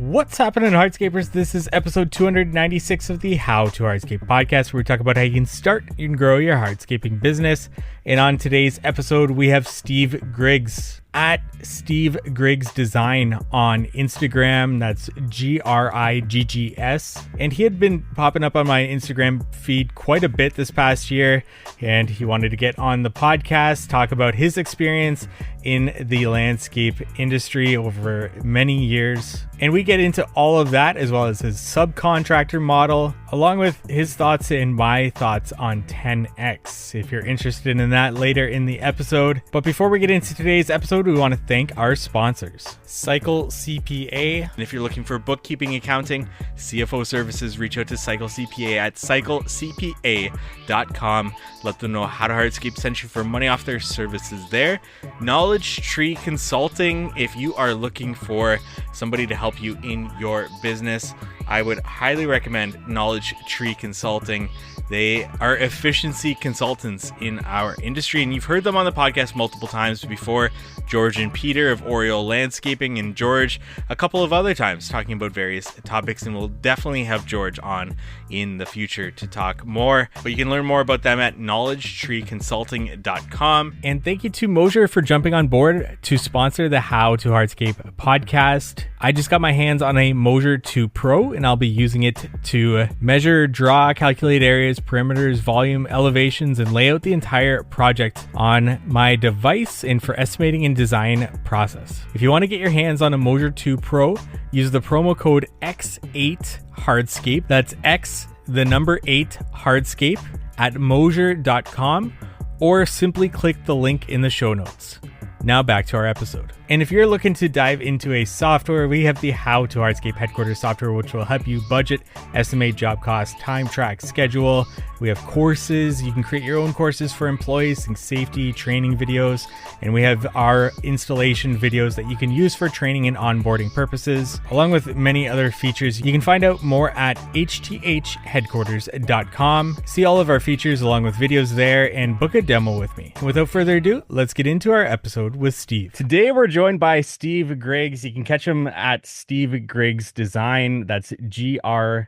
What's happening, hardscapers? This is episode 296 of the How to Hardscape podcast, where we talk about how you can start and grow your hardscaping business. And on today's episode, we have Steve Griggs at Steve Griggs Design on Instagram. That's Griggs. And he had been popping up on my Instagram feed quite a bit this past year. And he wanted to get on the podcast, talk about his experience in the landscape industry over many years. And we get into all of that, as well as his subcontractor model, along with his thoughts and my thoughts on 10X, if you're interested in that later in the episode. But before we get into today's episode, we want to thank our sponsors, Cycle CPA. And if you're looking for bookkeeping, accounting, CFO services, reach out to Cycle CPA at cyclecpa.com. Let them know How to Hardscape sent you for money off their services there. Knowledge Tree Consulting, if you are looking for somebody to help you in your business, I would highly recommend Knowledge Tree Consulting. They are efficiency consultants in our industry, and you've heard them on the podcast multiple times before. George and Peter of Oriole Landscaping, and George a couple of other times talking about various topics, and we'll definitely have George on in the future to talk more. But you can learn more about them at knowledgetreeconsulting.com. And thank you to Mosier for jumping on board to sponsor the How to Hardscape podcast. I just got my hands on a Mosier 2 Pro, and I'll be using it to measure, draw, calculate areas, perimeters, volume, elevations, and lay out the entire project on my device and for estimating and design process. If you want to get your hands on a Mosier 2 Pro, use the promo code X8Hardscape. That's X, the number 8 Hardscape at Mosier.com, or simply click the link in the show notes. Now back to our episode. And if you're looking to dive into a software, we have the How to Hardscape headquarters software, which will help you budget, estimate job costs, time track, schedule. We have courses. You can create your own courses for employees and safety training videos. And we have our installation videos that you can use for training and onboarding purposes, along with many other features. You can find out more at hthheadquarters.com. See all of our features along with videos there and book a demo with me. Without further ado, let's get into our episode with Steve. Today, we're joined by Steve Griggs. You can catch him at Steve Griggs Design. That's Griggs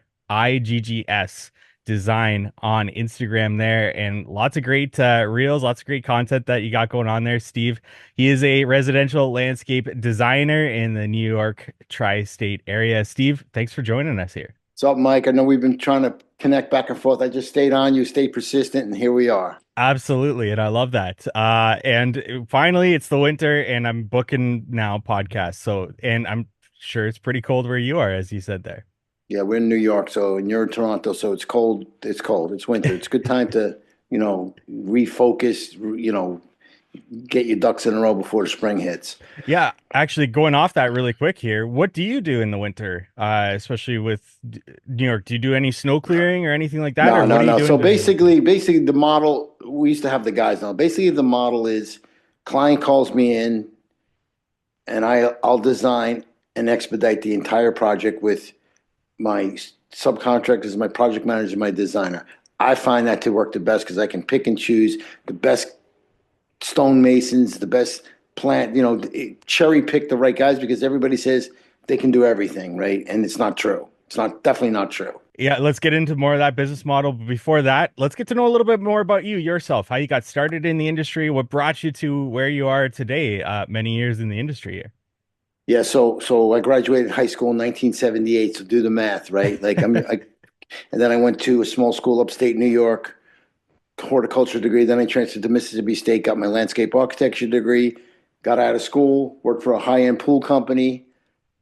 Design on Instagram there, and lots of great reels, lots of great content that you got going on there, Steve. He is a residential landscape designer in the New York tri-state area. Steve, thanks for joining us here. What's up, Mike? I know we've been trying to connect back and forth. I just stayed on you, stayed persistent, and here we are. Absolutely, and I love that. And finally, it's the winter, and I'm booking now podcasts. So, and I'm sure it's pretty cold where you are, as you said there. Yeah, we're in New York, and you're in Toronto, so it's cold. It's cold. It's winter. It's a good time to, refocus, get your ducks in a row before the spring hits. Yeah, actually, going off that really quick here, what do you do in the winter, especially with New York? Do you do any snow clearing or anything like that? No. So basically the model, we used to have the guys now. Basically, the model is client calls me in, and I'll design and expedite the entire project with my subcontractors, my project manager, my designer. I find that to work the best because I can pick and choose the best stonemasons, the best plant, cherry pick the right guys, because everybody says they can do everything, right? And it's not true. It's definitely not true. Yeah, let's get into more of that business model. But before that, let's get to know a little bit more about you, yourself, how you got started in the industry, what brought you to where you are today, many years in the industry here. Yeah, so I graduated high school in 1978, so do the math, right? And then I went to a small school upstate New York, horticulture degree. Then I transferred to Mississippi State, got my landscape architecture degree, got out of school, worked for a high-end pool company,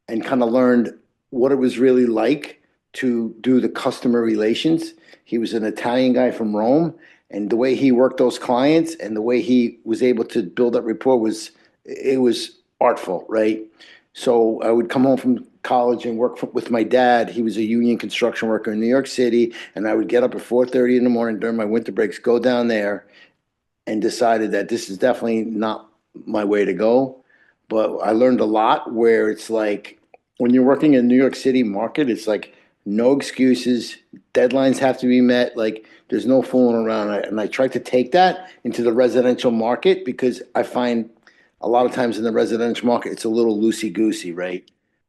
and kind of learned what it was really like to do the customer relations. He was an Italian guy from Rome, and the way he worked those clients and the way he was able to build up rapport was artful, right? So I would come home from college and work with my dad. He was a union construction worker in New York City, and I would get up at 4:30 in the morning during my winter breaks, go down there, and decided that this is definitely not my way to go. But I learned a lot where it's like when you're working in New York City market, it's like no excuses, deadlines have to be met, like there's no fooling around. And I tried to take that into the residential market because I find a lot of times in the residential market, it's a little loosey-goosey, right?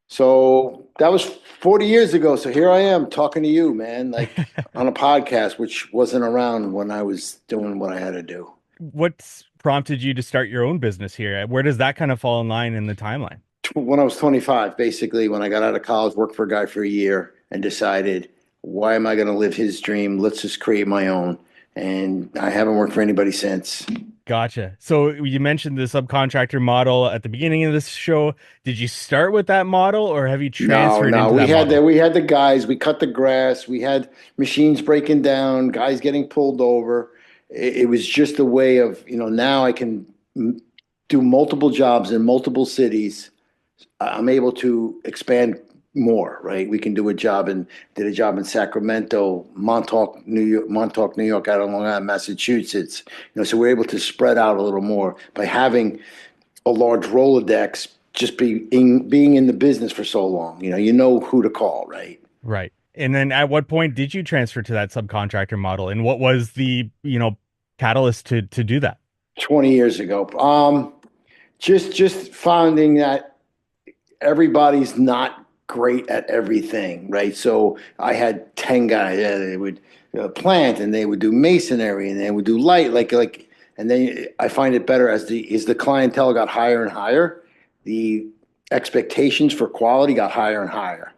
So that was 40 years ago. So here I am talking to you, man, like on a podcast, which wasn't around when I was doing what I had to do. What's prompted you to start your own business here? Where does that kind of fall in line in the timeline? When I was 25, basically, when I got out of college, worked for a guy for a year and decided, why am I going to live his dream? Let's just create my own. And I haven't worked for anybody since. Gotcha. So you mentioned the subcontractor model at the beginning of this show. Did you start with that model or have you No, transferred no, into that model? we had the guys, we cut the grass, we had machines breaking down, guys getting pulled over. It was just a way of, now I can do multiple jobs in multiple cities. I'm able to expand more, right? We can do a job and did a job in Sacramento, Montauk, New York, out of Long Island, Massachusetts. So we're able to spread out a little more by having a large Rolodex, just being in the business for so long. You know who to call, right? Right. And then at what point did you transfer to that subcontractor model? And what was the, catalyst to do that? 20 years ago. Just finding that everybody's not great at everything, right? So I had 10 guys. They would plant, and they would do masonry, and they would do light, and then I find it better as the clientele got higher and higher, the expectations for quality got higher and higher.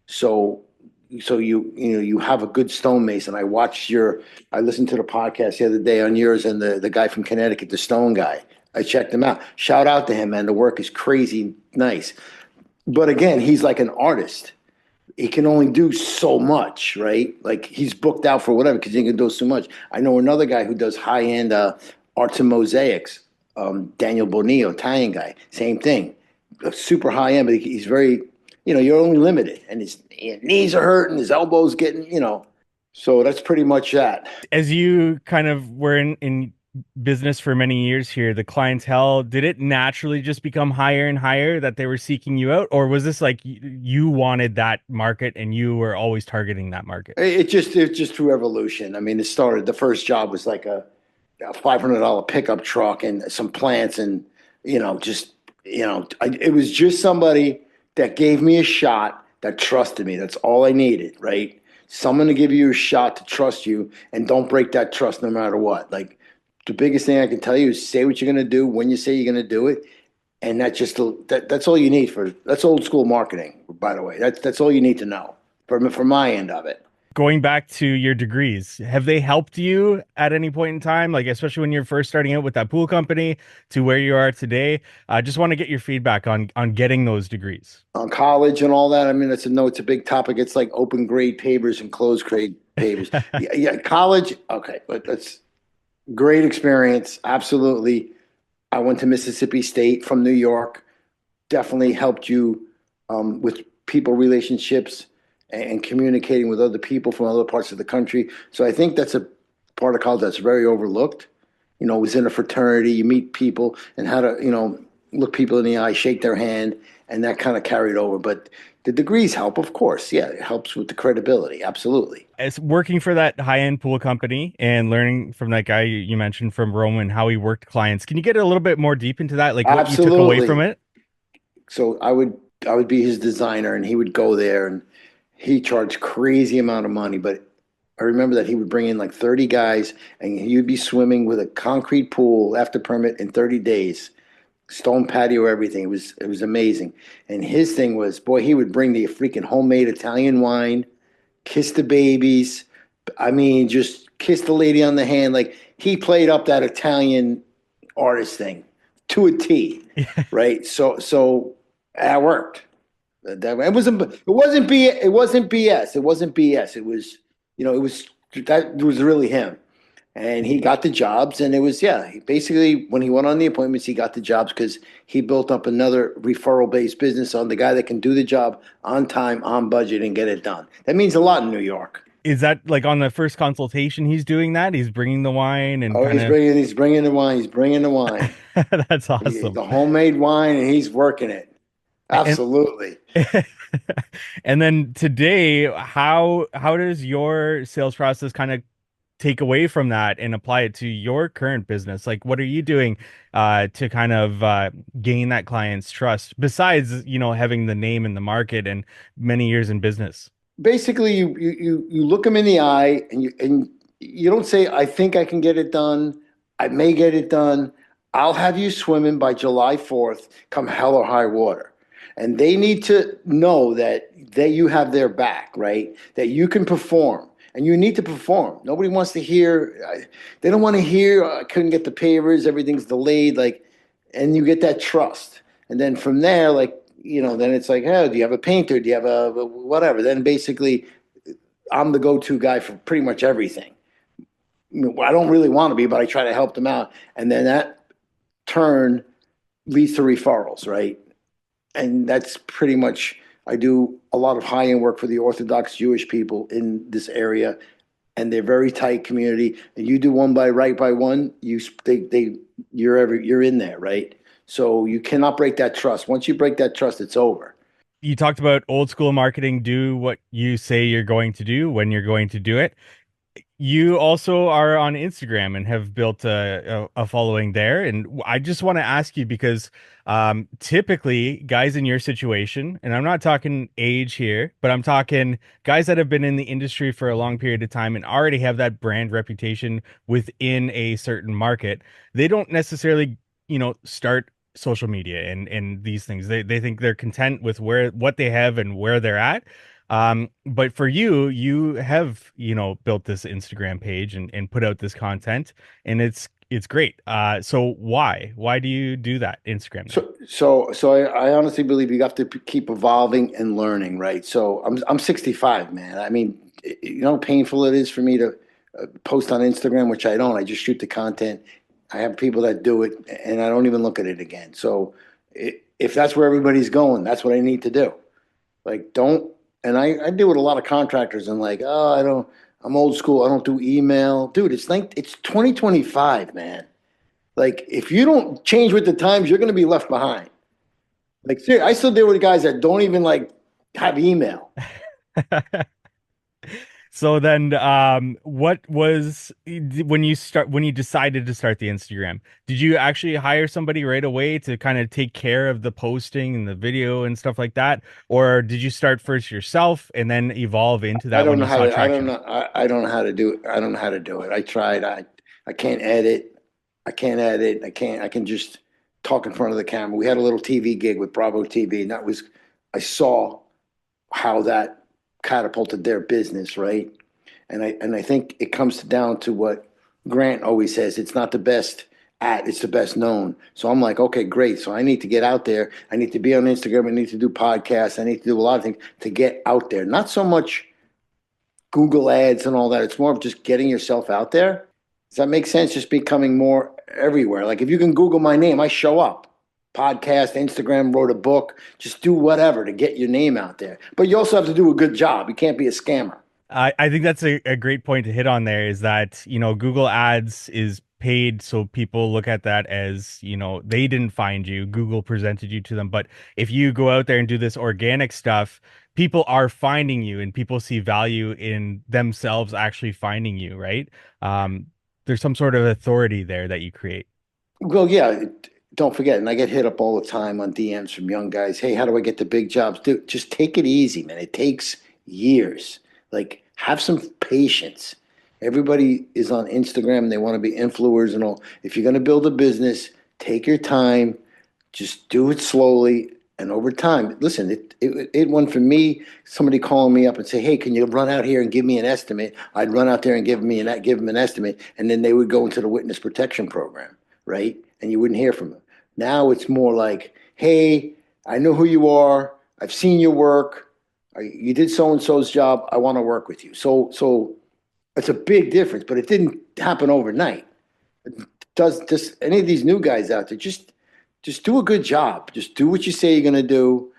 So you have a good stonemason. I listened to the podcast the other day on yours, and the guy from Connecticut, the stone guy. I checked him out. Shout out to him, man. The work is crazy nice. But again, he's like an artist. He can only do so much, right? Like he's booked out for whatever because he can do so much. I know another guy who does high end arts and mosaics, Daniel Bonillo, Italian guy. Same thing, super high end, but he's very, you're only limited, and his knees are hurting, his elbows getting. So that's pretty much that. As you kind of were in business for many years here, the clientele, did it naturally just become higher and higher that they were seeking you out? Or was this like you wanted that market and you were always targeting that market? It just through evolution. I mean, it started. The first job was like a $500 pickup truck and some plants, and it was just somebody that gave me a shot, that trusted me. That's all I needed, right? Someone to give you a shot, to trust you, and don't break that trust no matter what. Like the biggest thing I can tell you is say what you're going to do when you say you're going to do it, and that's all you need that's old school marketing, by the way. That's all you need to know from my end of it. Going back to your degrees, have they helped you at any point in time? Like, especially when you're first starting out with that pool company to where you are today? I just want to get your feedback on getting those degrees. On college and all that. I mean, it's a big topic. It's like open grade pavers and closed grade pavers. Yeah, yeah, college. Okay, but that's great experience. Absolutely. I went to Mississippi State from New York. Definitely helped you with people relationships and communicating with other people from other parts of the country. So I think that's a part of college that's very overlooked. Within a fraternity, you meet people and how to, look people in the eye, shake their hand, and that kind of carried over. But the degrees help, of course. Yeah, it helps with the credibility. Absolutely. As working for that high-end pool company and learning from that guy you mentioned from Rome and how he worked clients, can you get a little bit more deep into that? Like what you took away from Absolutely. it? So I would be his designer, and he would go there, and he charged crazy amount of money. But I remember that he would bring in like 30 guys, and you'd be swimming with a concrete pool after permit in 30 days, stone patio, everything. It was amazing. And his thing was, boy, he would bring the freaking homemade Italian wine, kiss the babies. I mean, just kiss the lady on the hand. Like he played up that Italian artist thing to a T, right? So that worked. It wasn't BS. It wasn't BS. It was, that was really him. And he got the jobs, and it was, yeah, basically when he went on the appointments, he got the jobs because he built up another referral based business on the guy that can do the job on time, on budget, and get it done. That means a lot in New York. Is that like on the first consultation he's doing that? He's bringing the wine and Oh, kind he's bringing the wine. He's bringing the wine. of that's awesome. The homemade wine, and he's working it. And Absolutely. and then today, how does your sales process kind of take away from that and apply it to your current business? Like, what are you doing to kind of gain that client's trust besides, having the name in the market and many years in business? Basically, you look them in the eye, and you don't say, I think I can get it done. I may get it done. I'll have you swimming by July 4th, come hell or high water. And they need to know that you have their back, right? That you can perform, and you need to perform. Nobody wants to hear, they don't want to hear, I couldn't get the pavers, everything's delayed, like, and you get that trust. And then from there, like, then it's like, oh, do you have a painter? Do you have a whatever? Then basically, I'm the go-to guy for pretty much everything. I don't really want to be, but I try to help them out. And then that turn leads to referrals, right? And that's pretty much, I do a lot of high-end work for the Orthodox Jewish people in this area, and they're very tight community. And you do one by right by one, you're in there, right? So you cannot break that trust. Once you break that trust, it's over. You talked about old school marketing, do what you say you're going to do when you're going to do it. You also are on Instagram and have built a following there. And I just want to ask you because typically guys in your situation, and I'm not talking age here, but I'm talking guys that have been in the industry for a long period of time and already have that brand reputation within a certain market. They don't necessarily, start social media and these things. They think they're content with what they have and where they're at. But for you, you have, built this Instagram page and put out this content, and it's great. So why do you do that Instagram now? So I honestly believe you have to keep evolving and learning, right? So I'm 65, man. I mean, you know how painful it is for me to post on Instagram, which I don't. I just shoot the content. I have people that do it, and I don't even look at it again. So if that's where everybody's going, that's what I need to do. Like, don't. And I deal with a lot of contractors, and like, oh, I'm old school. I don't do email, dude. It's 2025, man. Like, if you don't change with the times, you're going to be left behind. Like, seriously, I still deal with guys that don't even like have email. So then, what was when you decided to start the Instagram? Did you actually hire somebody right away to kind of take care of the posting and the video and stuff like that, or did you start first yourself and then evolve into I that don't when know you how saw to. I don't traction? know. I don't know how to do it. I don't know how to do it. I tried. I can't edit. I can't edit. I can't. I can just talk in front of the camera. We had a little TV gig with Bravo TV, and that was. I saw how that catapulted their business, right? And I think it comes down to what Grant always says. It's not the best at, it's the best known. So I'm like, okay, great. So I need to get out there. I need to be on Instagram. I need to do podcasts. I need to do a lot of things to get out there. Not so much Google ads and all that. It's more of just getting yourself out there. Does that make sense? Just becoming more everywhere. Like if you can Google my name, I show up. Podcast, Instagram, wrote a book. Just do whatever to get your name out there. But you also have to do a good job. You can't be a scammer. I think that's a great point to hit on there is that, Google Ads is paid. So people look at that as, they didn't find you. Google presented you to them. But if you go out there and do this organic stuff, people are finding you and people see value in themselves actually finding you, right? There's some sort of authority there that you create. Well, yeah, don't forget, and I get hit up all the time on DMs from young guys. Hey, how do I get the big jobs? Dude, just take it easy, man. It takes years. Like, have some patience. Everybody is on Instagram. They want to be influencers and all. If you're going to build a business, take your time. Just do it slowly and over time. Listen, it went from me, somebody calling me up and say, "Hey, can you run out here and give me an estimate?" I'd run out there and give them an estimate, and then they would go into the witness protection program, right? And you wouldn't hear from them. Now it's more like, "Hey, I know who you are. I've seen your work. You did so and so's job. I want to work with you." So it's a big difference, but it didn't happen overnight. Does just any of these new guys out there just do a good job. Just do what you say you're going to do.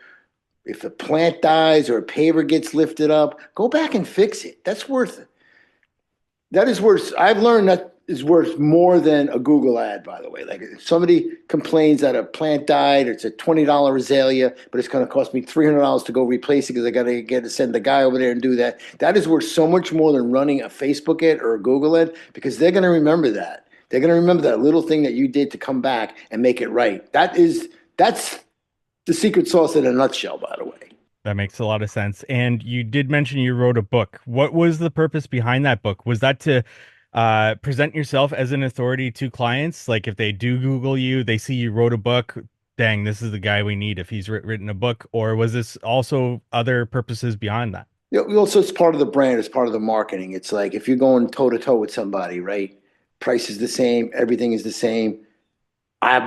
If a plant dies or a paver gets lifted up, go back and fix it. That is worth. I've learned that is worth more than a Google ad, by the way. Like if somebody complains that a plant died, or it's a $20 azalea, but it's going to cost me $300 to go replace it because I got to get to send the guy over there and do that. That is worth so much more than running a Facebook ad or a Google ad because they're going to remember that. They're going to remember that little thing that you did to come back and make it right. That's the secret sauce in a nutshell, by the way. That makes a lot of sense. And you did mention you wrote a book. What was the purpose behind that book? Was that to present yourself as an authority to clients? Like if they do Google you, they see you wrote a book, dang, this is the guy we need if he's written a book. Or was this also other purposes beyond that? Also, it's part of the brand. It's part of the marketing. It's like if you're going toe to toe with somebody, right? Price is the same. Everything is the same. I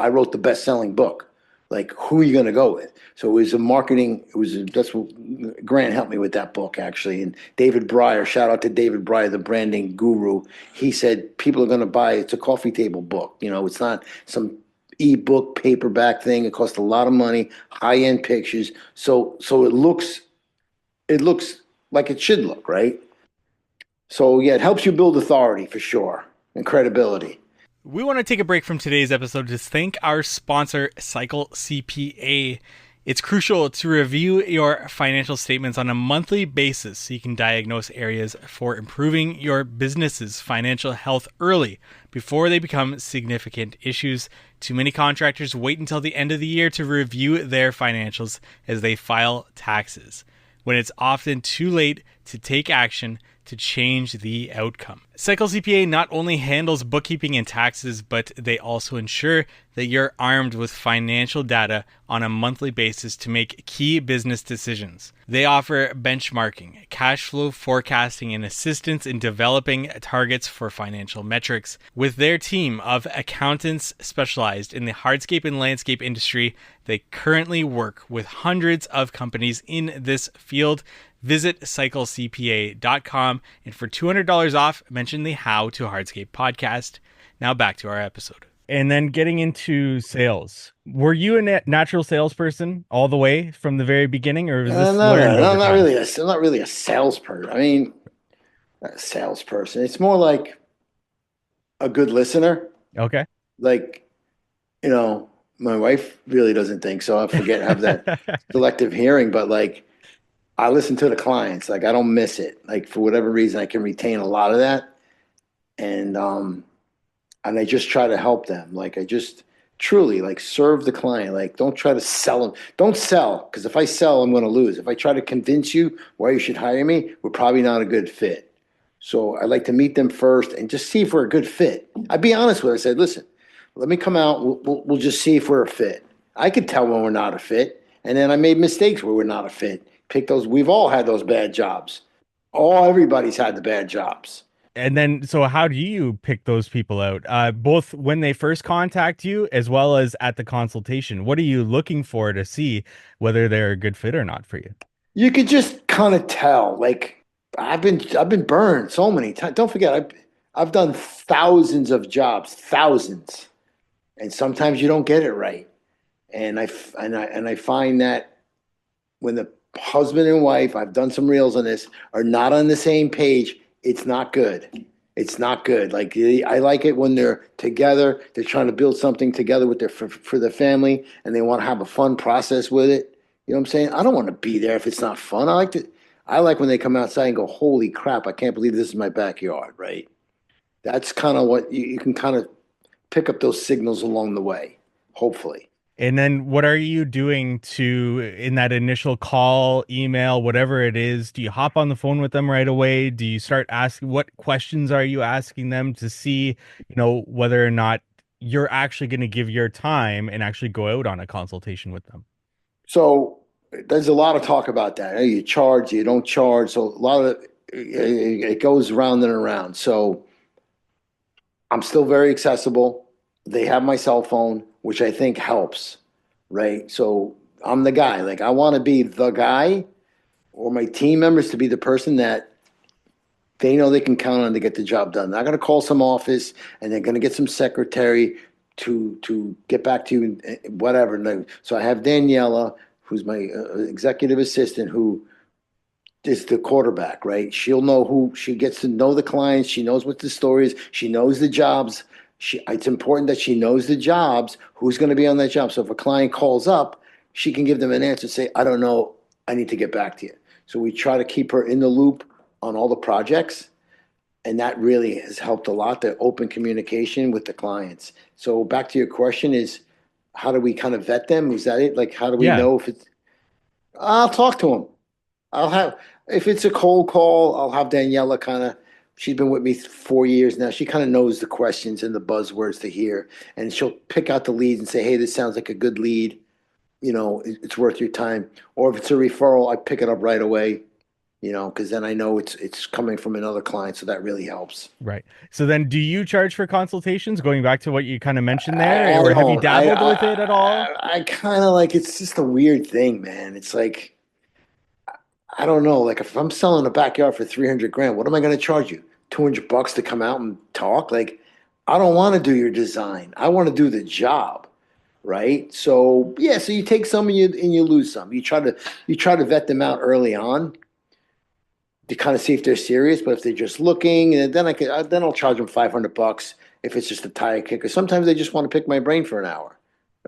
wrote the best selling book. Like, who are you going to go with? So it was a marketing. That's what Grant helped me with that book, actually. And David Breyer, shout out to David Breyer, the branding guru. He said people are going to buy, it's a coffee table book. It's not some ebook paperback thing. It costs a lot of money, high end pictures. So it looks like it should look, right? So yeah, it helps you build authority for sure and credibility. We want to take a break from today's episode to thank our sponsor, Cycle CPA. It's crucial to review your financial statements on a monthly basis so you can diagnose areas for improving your business's financial health early before they become significant issues. Too many contractors wait until the end of the year to review their financials as they file taxes, when it's often too late to take action to change the outcome. Cycle CPA not only handles bookkeeping and taxes, but they also ensure that you're armed with financial data on a monthly basis to make key business decisions. They offer benchmarking, cash flow forecasting, and assistance in developing targets for financial metrics. With their team of accountants specialized in the hardscape and landscape industry, they currently work with hundreds of companies in this field. Visit cyclecpa.com, and for $200 off, mention the How to Hardscape podcast. Now back to our episode. And then getting into sales. Were you a natural salesperson all the way from the very beginning, or was this learned over I'm not time? really I'm not really a salesperson. I mean, not a salesperson. It's more like a good listener. Okay. Like, my wife really doesn't think so. I forget have that selective hearing, but like I listen to the clients. Like I don't miss it. Like for whatever reason, I can retain a lot of that, and I just try to help them. Like I just truly like serve the client. Like don't try to sell them. Don't sell because if I sell, I'm going to lose. If I try to convince you why you should hire me, we're probably not a good fit. So I like to meet them first and just see if we're a good fit. I'd be honest with her. I said, listen, let me come out. We'll just see if we're a fit. I could tell when we're not a fit, and then I made mistakes where we're not a fit. Pick those. We've all had those bad jobs. Everybody's had the bad jobs. And then, so how do you pick those people out? Both when they first contact you as well as at the consultation. What are you looking for to see whether they're a good fit or not for you? You could just kind of tell. Like I've been burned so many times. Don't forget, I've done thousands of jobs, thousands, and sometimes you don't get it right. And I find that when the husband and wife, I've done some reels on this, are not on the same page, it's not good. It's not good. Like I like it when they're together, they're trying to build something together with for the family, and they want to have a fun process with it. You know what I'm saying? I don't want to be there if it's not fun. I like when they come outside and go, holy crap, I can't believe this is my backyard, right? That's kind of what you can kind of pick up those signals along the way, hopefully. And then what are you doing in that initial call, email, whatever it is? Do you hop on the phone with them right away? Do you start asking, what questions are you asking them to see, whether or not you're actually going to give your time and actually go out on a consultation with them? So there's a lot of talk about that. You charge, you don't charge. So a lot of it goes round and around. So I'm still very accessible. They have my cell phone, which I think helps, right? So I'm the guy. Like I want to be the guy, or my team members to be the person that they know they can count on to get the job done. They're not going to call some office and they're going to get some secretary to get back to you, whatever. So I have Daniela, who's my executive assistant, who is the quarterback, right? She'll know who she gets to know the clients. She knows what the story is. She knows the jobs. It's important that she knows the jobs, who's going to be on that job. So if a client calls up, she can give them an answer, say, I don't know, I need to get back to you. So we try to keep her in the loop on all the projects. And that really has helped a lot, the open communication with the clients. So back to your question is, how do we kind of vet them? Is that it? Like, how do we Yeah. know if it's, I'll talk to them. I'll have, if it's a cold call, I'll have Daniela kind of, she's been with me 4 years now. She kind of knows the questions and the buzzwords to hear. And she'll pick out the leads and say, hey, this sounds like a good lead. It's worth your time. Or if it's a referral, I pick it up right away, because then I know it's coming from another client. So that really helps. Right. So then do you charge for consultations, going back to what you kind of mentioned there, I or have you don't. dabbled with it at all? I kind of like, it's just a weird thing, man. It's like, I don't know. Like if I'm selling a backyard for 300 grand, what am I going to charge you? $200 to come out and talk? Like, I don't want to do your design. I want to do the job, right? So yeah, so you take some and you lose some. You try to vet them out early on to kind of see if they're serious. But if they're just looking, and then I'll charge them $500 if it's just a tire kicker. Sometimes they just want to pick my brain for an hour.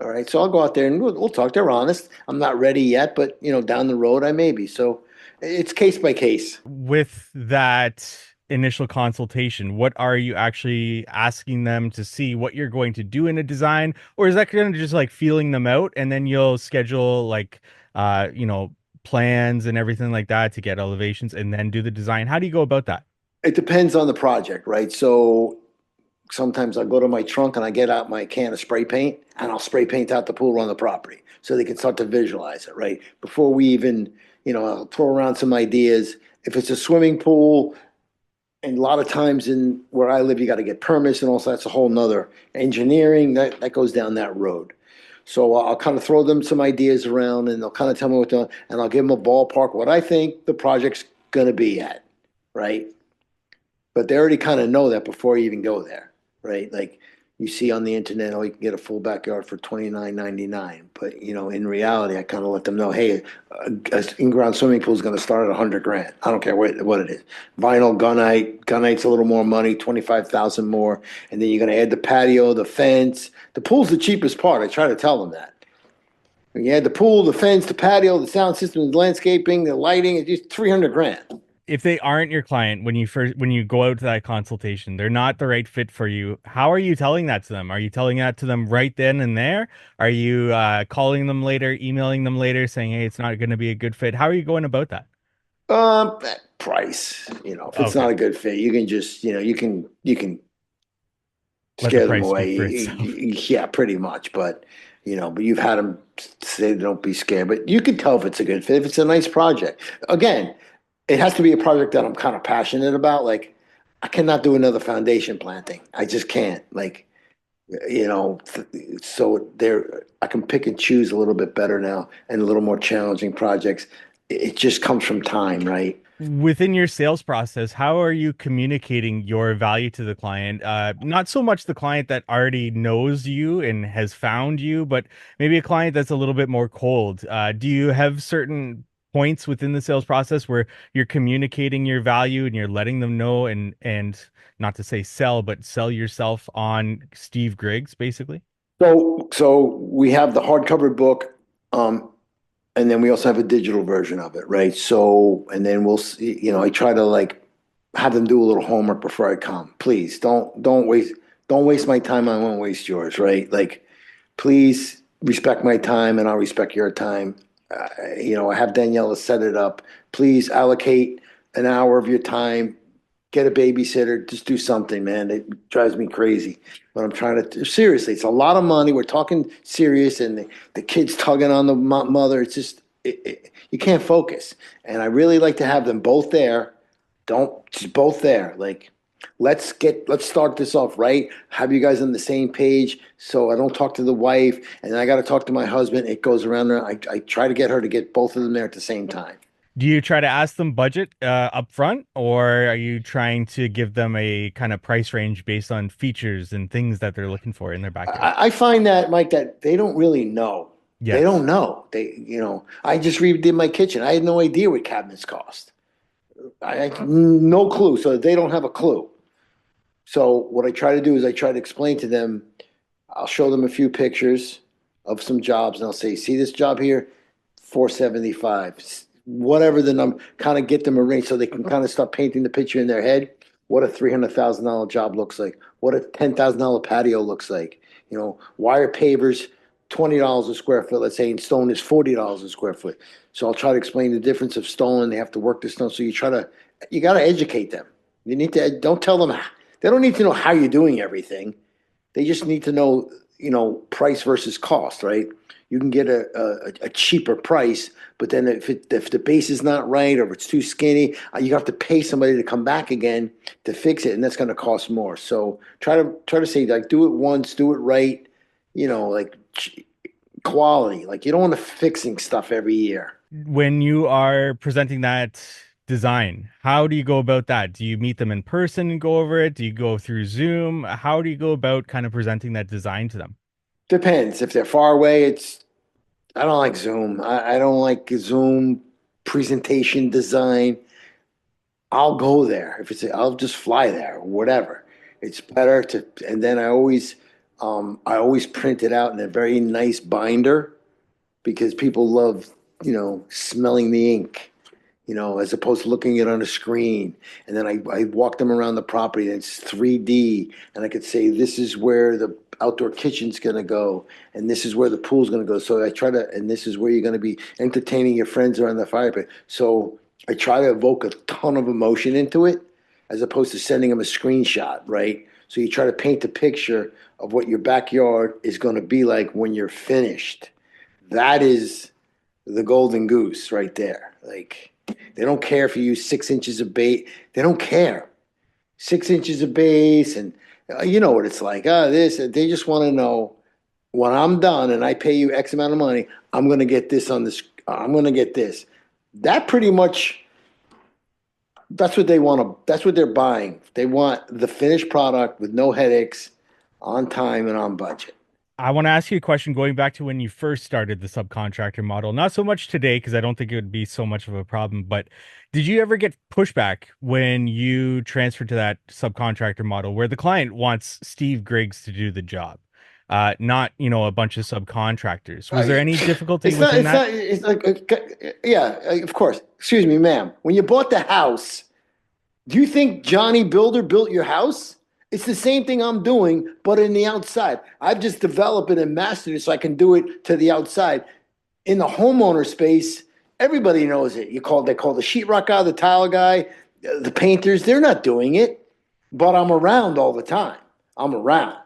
All right, so I'll go out there and we'll talk. They're honest. I'm not ready yet, but down the road I may be. So it's case by case. With that initial consultation, what are you actually asking them to see what you're going to do in a design? Or is that kind of just like feeling them out and then you'll schedule like plans and everything like that to get elevations and then do the design? How do you go about that? It depends on the project, right? So sometimes I go to my trunk and I get out my can of spray paint and I'll spray paint out the pool on the property so they can start to visualize it, right? Before we even, I'll throw around some ideas. If it's a swimming pool, and a lot of times in where I live, you got to get permits and also that's a whole nother engineering that goes down that road. So I'll kind of throw them some ideas around and they'll kind of tell me what to, and I'll give them a ballpark, what I think the project's going to be at, right? But they already kind of know that before you even go there, right? Like you see on the internet, oh, you can get a full backyard for $29.99. But in reality, I kind of let them know, hey, an in-ground swimming pool is going to start at 100 grand. I don't care what it is. Vinyl gunite's a little more money, 25,000 more, and then you're going to add the patio, the fence. The pool's the cheapest part. I try to tell them that. When you add the pool, the fence, the patio, the sound system, the landscaping, the lighting, it's just 300 grand. If they aren't your client when you go out to that consultation, they're not the right fit for you. How are you telling that to them? Are you telling that to them right then and there? Are you calling them later, emailing them later, saying, "Hey, it's not going to be a good fit"? How are you going about that? Price. If it's Okay, not a good fit, you can just, you can let the scare them price speak for away. itself. Yeah, pretty much. But you've had them say don't be scared. But you can tell if it's a good fit, if it's a nice project. Again, it has to be a project that I'm kind of passionate about. Like, I cannot do another foundation planting. I just can't. Like, so there, I can pick and choose a little bit better now and a little more challenging projects. It just comes from time, right? Within your sales process, how are you communicating your value to the client? Not so much the client that already knows you and has found you, but maybe a client that's a little bit more cold. Do you have certain points within the sales process where you're communicating your value and you're letting them know and not to say sell, but sell yourself on Steve Griggs, basically? So we have the hardcover book, and then we also have a digital version of it, right? So, and then we'll see, I try to like have them do a little homework before I come. Please don't waste my time. I won't waste yours, right? Like, please respect my time and I'll respect your time. I have Daniela set it up. Please allocate an hour of your time, get a babysitter, just do something, man. It drives me crazy. But I'm trying to, seriously, it's a lot of money. We're talking serious, and the kid's tugging on the mother. It's just, you can't focus. And I really like to have them both there. Don't, just both there. Like, let's start this off right. Have you guys on the same page so I don't talk to the wife and then I got to talk to my husband. It goes around there. I try to get her to get both of them there at the same time. Do you try to ask them budget up front, or are you trying to give them a kind of price range based on features and things that they're looking for in their backyard? I find that, Mike, that they don't really know. They Yes. don't know. I just redid my kitchen. I had no idea what cabinets cost. No clue. So they don't have a clue. So what I try to do is I try to explain to them. I'll show them a few pictures of some jobs, and I'll say, "See this job here, 475, whatever the number." Kind of get them a range so they can kind of start painting the picture in their head. What a $300,000 job looks like. What a $10,000 patio looks like. Wire pavers, $20 a square foot. Let's say, and stone is $40 a square foot. So I'll try to explain the difference of stone. They have to work the stone. So you got to educate them. You need to, don't tell them, they don't need to know how you're doing everything. They just need to know, price versus cost, right? You can get a cheaper price, but then if the base is not right or if it's too skinny, you have to pay somebody to come back again to fix it, and that's going to cost more. So try to say, like, do it once, do it right, like quality. Like, you don't want to fixing stuff every year. When you are presenting that design, how do you go about that? Do you meet them in person and go over it? Do you go through Zoom? How do you go about kind of presenting that design to them? Depends. If they're far away, I don't like Zoom. I don't like Zoom presentation design. I'll go there. I'll just fly there, whatever. It's better to, and then I always print it out in a very nice binder because people love, smelling the ink, as opposed to looking at it on a screen. And then I walk them around the property and it's 3D, and I could say, this is where the outdoor kitchen's gonna go, and this is where the pool's gonna go. So and this is where you're gonna be entertaining your friends around the fire pit. So I try to evoke a ton of emotion into it, as opposed to sending them a screenshot, right? So you try to paint the picture of what your backyard is gonna be like when you're finished. That is the golden goose right there. Like, they don't care if you use 6 inches of bait. They don't care. 6 inches of base, and you know what it's like. This. They just want to know, when I'm done and I pay you X amount of money, I'm going to get this on this. I'm going to get this. That pretty much. That's what they want to. That's what they're buying. They want the finished product with no headaches, on time and on budget. I want to ask you a question going back to when you first started the subcontractor model. Not so much today, because I don't think it would be so much of a problem, but did you ever get pushback when you transferred to that subcontractor model where the client wants Steve Griggs to do the job, not, a bunch of subcontractors? Was there any difficulty It's not. within It's that? not. It's like, yeah. Of course. Excuse me, ma'am. When you bought the house, do you think Johnny Builder built your house? It's the same thing I'm doing, but in the outside. I've just developed it and mastered it so I can do it to the outside. In the homeowner space, everybody knows it. They call the sheetrock guy, the tile guy, the painters. They're not doing it, but I'm around all the time. I'm around.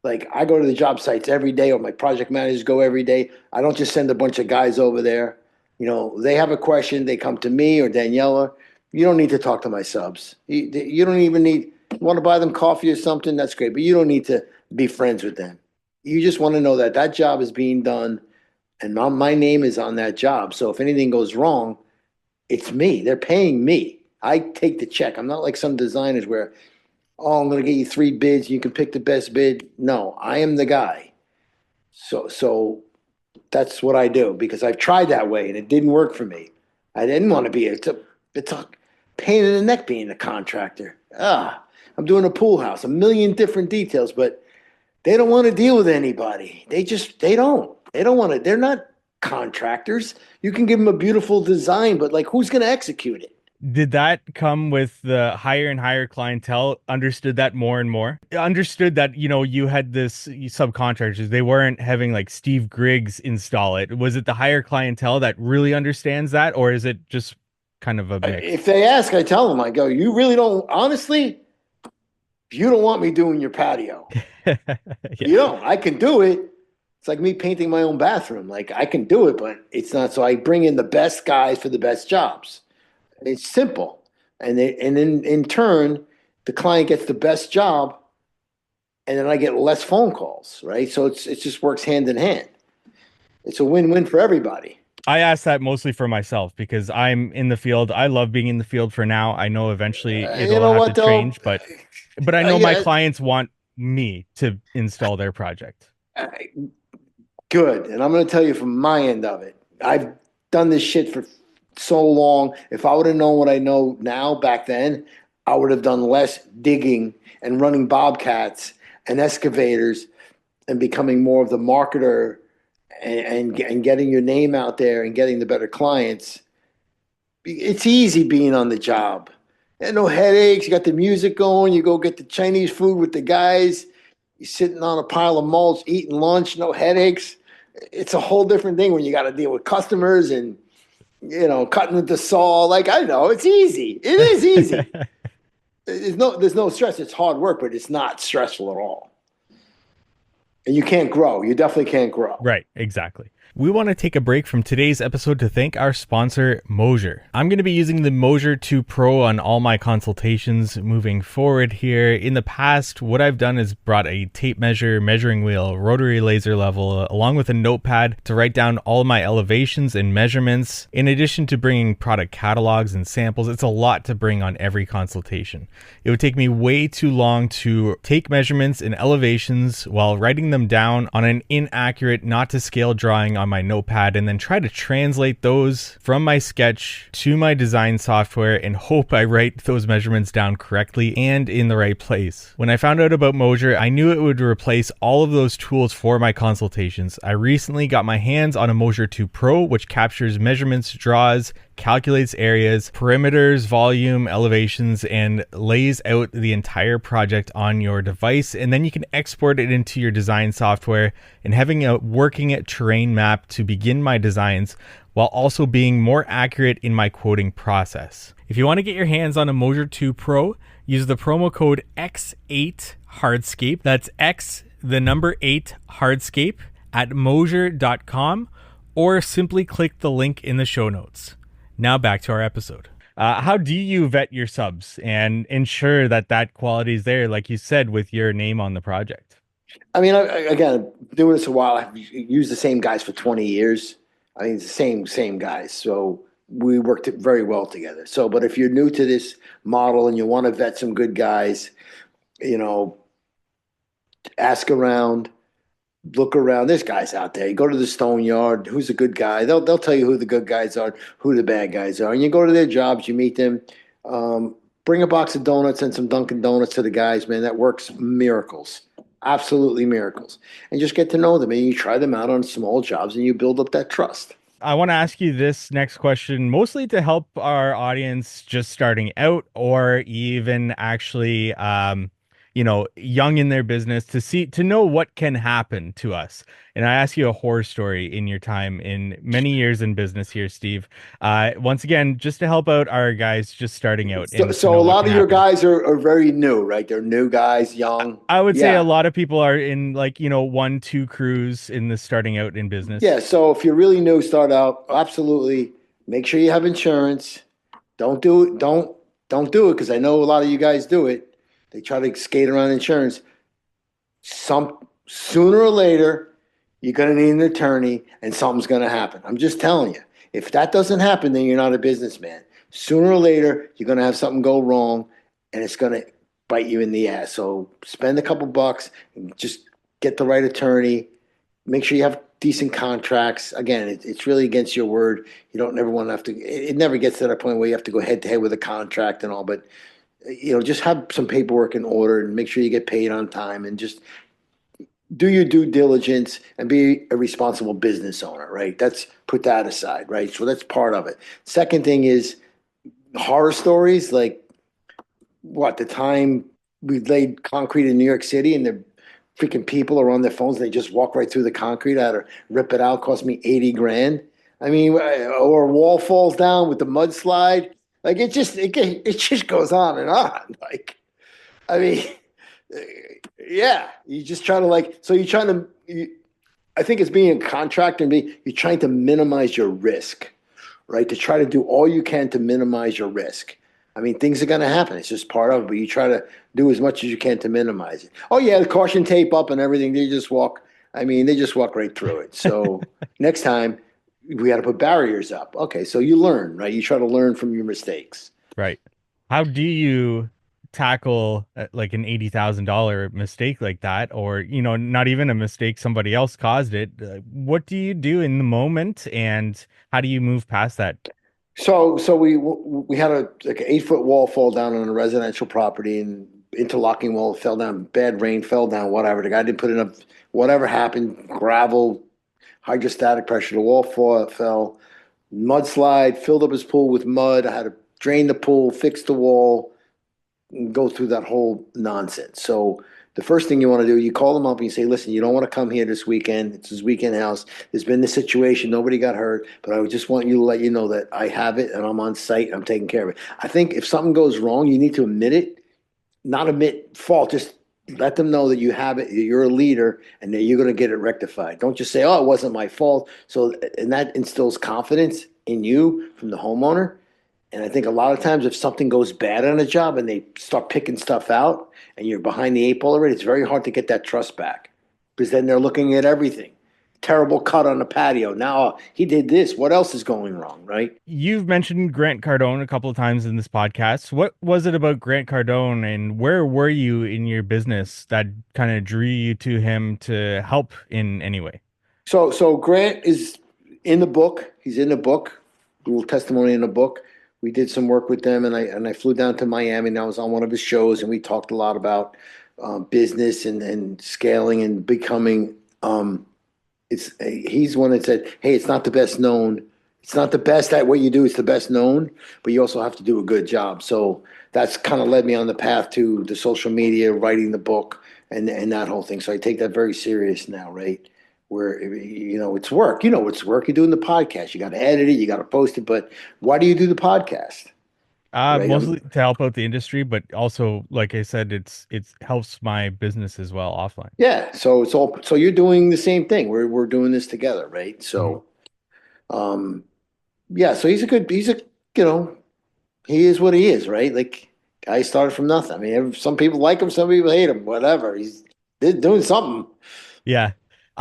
Like, I go to the job sites every day, or my project managers go every day. I don't just send a bunch of guys over there. They have a question, they come to me or Daniela. You don't need to talk to my subs. You don't even need, you want to buy them coffee or something, that's great, but you don't need to be friends with them. You just want to know that that job is being done, and my name is on that job. So if anything goes wrong, it's me. They're paying me. I take the check. I'm not like some designers where, oh, I'm going to get you 3 bids. You can pick the best bid. No, I am the guy. So that's what I do, because I've tried that way and it didn't work for me. I didn't want to be. It's a pain in the neck being a contractor. I'm doing a pool house, a million different details, but they don't want to deal with anybody. They don't. They don't want to. They're not contractors. You can give them a beautiful design, but, like, who's going to execute it? Did that come with the higher and higher clientele understood that more and more? Understood that, you had this subcontractors, they weren't having like Steve Griggs install it. Was it the higher clientele that really understands that, or is it just kind of a mix? If they ask, I tell them, I go, you really don't, honestly, you don't want me doing your patio. You Yeah. don't. I can do it. It's like me painting my own bathroom. Like, I can do it, but it's not. So I bring in the best guys for the best jobs. It's simple. And then in turn, the client gets the best job, and then I get less phone calls, right? So it just works hand in hand. It's a win-win for everybody. I asked that mostly for myself because I'm in the field. I love being in the field for now. I know eventually You it'll know have to what, though? change, but I know my Yeah, clients want me to install their project. uh, good. And I'm going to tell you from my end of it. I've done this shit for so long. If I would have known what I know now back then, I would have done less digging and running bobcats and excavators and becoming more of the marketer and getting your name out there and getting the better clients. It's easy being on the job. And no headaches. You got the music going. You go get the Chinese food with the guys. You're sitting on a pile of mulch, eating lunch, no headaches. It's a whole different thing when you got to deal with customers and, cutting with the saw. Like, I know, it's easy. It is easy. There's no stress. It's hard work, but it's not stressful at all. And you can't grow. You definitely can't grow. Right, exactly. We want to take a break from today's episode to thank our sponsor, Moser. I'm going to be using the Moser 2 Pro on all my consultations moving forward here. In the past, what I've done is brought a tape measure, measuring wheel, rotary laser level, along with a notepad to write down all my elevations and measurements. In addition to bringing product catalogs and samples, it's a lot to bring on every consultation. It would take me way too long to take measurements and elevations while writing them down on an inaccurate, not to scale drawing on my notepad, and then try to translate those from my sketch to my design software and hope I write those measurements down correctly and in the right place. When I found out about Moser, I knew it would replace all of those tools for my consultations. I recently got my hands on a Moser 2 Pro, which captures measurements, draws, calculates areas, perimeters, volume, elevations, and lays out the entire project on your device. And then you can export it into your design software and having a working terrain map to begin my designs while also being more accurate in my quoting process. If you want to get your hands on a Moser 2 Pro, use the promo code X8Hardscape. That's X, the number 8 Hardscape at Moser.com, or simply click the link in the show notes. Now back to our episode. How do you vet your subs and ensure that quality is there, like you said, with your name on the project? I mean, again, doing this a while. I've used the same guys for 20 years. I mean, it's the same guys. So we worked very well together. So, but if you're new to this model and you want to vet some good guys, ask around, look around. There's guys out there. You go to the Stone Yard. Who's a good guy? They'll tell you who the good guys are, who the bad guys are. And you go to their jobs, you meet them. Bring a box of donuts and some Dunkin' Donuts to the guys, man. That works miracles. Absolutely miracles. And just get to know them. And you try them out on small jobs and you build up that trust. I want to ask you this next question, mostly to help our audience just starting out or even actually young in their business to know what can happen to us. And I ask you a horror story in your time in many years in business here, Steve. Once again, just to help out our guys just starting out. So a lot of your guys are very new, right? They're new guys, young. I would say a lot of people are in 1-2 crews in the starting out in business. Yeah. So if you're really new, start out, absolutely. Make sure you have insurance. Don't do it. Don't do it, because I know a lot of you guys do it. They try to skate around insurance. Sooner or later, you're going to need an attorney and something's going to happen. I'm just telling you. If that doesn't happen, then you're not a businessman. Sooner or later, you're going to have something go wrong and it's going to bite you in the ass. So spend a couple bucks and just get the right attorney. Make sure you have decent contracts. Again, it's really against your word. You don't never want to have to. It never gets to that point where you have to go head to head with a contract and all. But just have some paperwork in order and make sure you get paid on time and just do your due diligence and be a responsible business owner, right? Put that aside, right? So that's part of it. Second thing is horror stories, like the time we laid concrete in New York City and the freaking people are on their phones and they just walk right through the concrete. I had to rip it out, cost me 80 grand. I mean, or a wall falls down with the mudslide. Like it just goes on and on. Like, I mean, yeah, you just try to so you're trying to, I think it's being a contractor and you're trying to minimize your risk, right? To try to do all you can to minimize your risk. I mean, things are going to happen. It's just part of it, but you try to do as much as you can to minimize it. Oh yeah, the caution tape up and everything. They just walk right through it. So next time, we got to put barriers up. Okay, so you learn, right? You try to learn from your mistakes. Right. How do you tackle like an $80,000 mistake like that, or not even a mistake, somebody else caused it? What do you do in the moment, and how do you move past that? So we had a like an 8 foot wall fall down on a residential property and interlocking wall fell down. Bad rain fell down. Whatever. The guy didn't put enough. Whatever happened. Gravel, hydrostatic pressure. The wall fell. Mudslide filled up his pool with mud. I had to drain the pool, fix the wall, and go through that whole nonsense. So the first thing you want to do, you call them up and you say, listen, you don't want to come here this weekend. It's his weekend house. There's been this situation. Nobody got hurt, but I just want you to let you know that I have it and I'm on site and I'm taking care of it. I think if something goes wrong, you need to admit it, not admit fault. Just let them know that you have it. You're a leader and that you're going to get it rectified. Don't just say, oh, it wasn't my fault. So, and that instills confidence in you from the homeowner. And I think a lot of times if something goes bad on a job and they start picking stuff out and you're behind the 8 ball already, it's very hard to get that trust back because then they're looking at everything. Terrible cut on the patio. Now he did this. What else is going wrong, right? You've mentioned Grant Cardone a couple of times in this podcast. What was it about Grant Cardone and where were you in your business that kind of drew you to him to help in any way? So Grant is in the book. He's in the book. A little testimony in the book. We did some work with them, and I flew down to Miami, and I was on one of his shows, and we talked a lot about business and scaling and becoming. He's one that said, "Hey, it's not the best known. It's not the best at what you do. It's the best known, but you also have to do a good job." So that's kind of led me on the path to the social media, writing the book, and that whole thing. So I take that very serious now, right? Where it's work. It's work. You're doing the podcast. You got to edit it. You got to post it. But why do you do the podcast, right? Mostly to help out the industry, but also, like I said, it helps my business as well offline. Yeah. So it's all. So you're doing the same thing. We're doing this together, right? Mhm. So um, yeah. So he's a you know he is what he is, right? Like guy started from nothing. I mean, some people like him, some people hate him. Whatever. He's doing something. Yeah.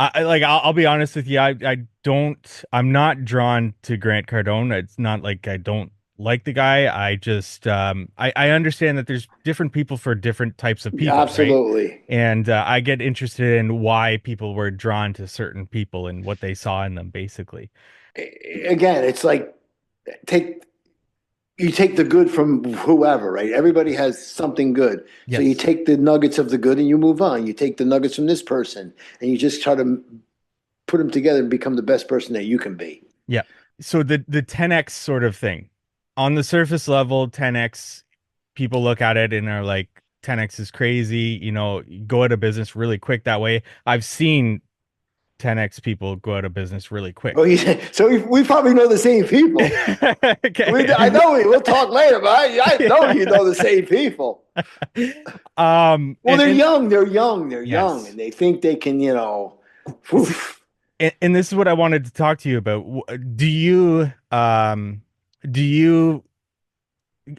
I'll be honest with you. I'm not drawn to Grant Cardone. It's not like I don't like the guy. I understand that there's different people for different types of people, right? Absolutely. And I get interested in why people were drawn to certain people and what they saw in them, basically. Again, it's like take you take the good from whoever, right? Everybody has something good. So you Yes. take the nuggets of the good and you move on. You take the nuggets from this person and you just try to put them together and become the best person that you can be. Yeah. So the 10x sort of thing. On the surface level, 10x, people look at it and are like, 10x is crazy, go out of business really quick that way. I've seen 10x people go out of business really quick. Oh, so we probably know the same people. I Okay. know we'll talk later, but I know you know the same people. Well, And they're and young. They're young, yes. and they think they can, See, poof. and this is what I wanted to talk to you about. Do you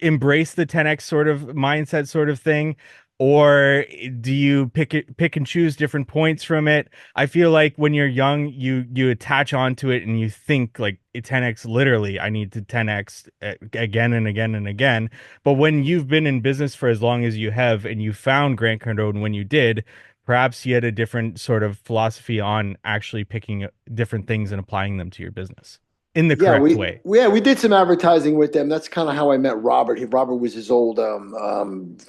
embrace the 10x sort of mindset sort of thing, or do you pick and choose different points from it? I feel like when you're young, you attach onto it and you think like 10x, literally I need to 10x again and again and again. But when you've been in business for as long as you have and you found Grant Cardone when you did, perhaps you had a different sort of philosophy on actually picking different things and applying them to your business in the Yeah, correct we way. yeah we did some advertising with them. That's kind of how I met Robert. Robert was his old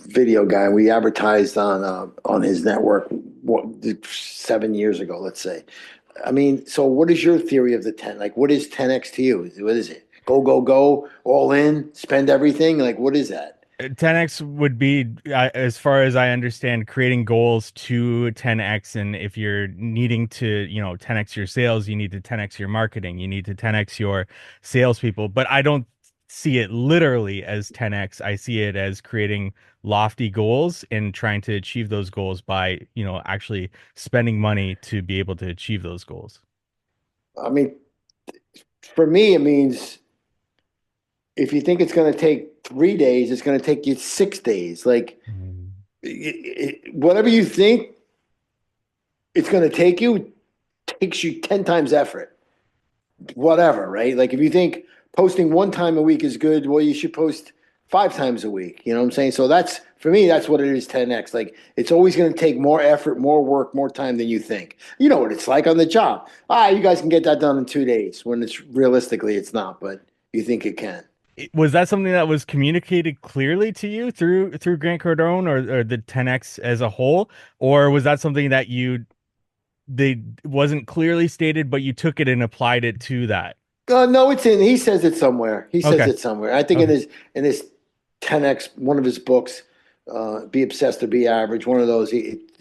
video guy. We advertised on his network 7 years ago, let's say. I mean, so what is your theory of the 10? Like, what is 10x to you? What is it? Go, go, go, all in, spend everything? Like, what is that? 10x would be, as far as I understand, creating goals to 10x. And if you're needing to, 10x your sales, you need to 10x your marketing, you need to 10x your salespeople. But I don't see it literally as 10x. I see it as creating lofty goals and trying to achieve those goals by, actually spending money to be able to achieve those goals. I mean, for me, it means if you think it's going to take 3 days, it's going to take you 6 days. Like, Mm. whatever you think it's going to take you takes you 10 times effort, whatever, right? Like if you think posting one time a week is good, well, you should post 5 times a week. You know what I'm saying? So that's for me, that's what it is 10x. Like it's always going to take more effort, more work, more time than you think. You know what it's like on the job. You guys can get that done in 2 days when it's realistically it's not, but You think it can? Was that something that was communicated clearly to you through Grant Cardone or the 10X as a whole, or was that something that they wasn't clearly stated, but you took it and applied it to that? No, it's in. He says it somewhere. He says Okay. it somewhere. I think Okay. in his 10x, one of his books, "Be Obsessed or Be Average." One of those.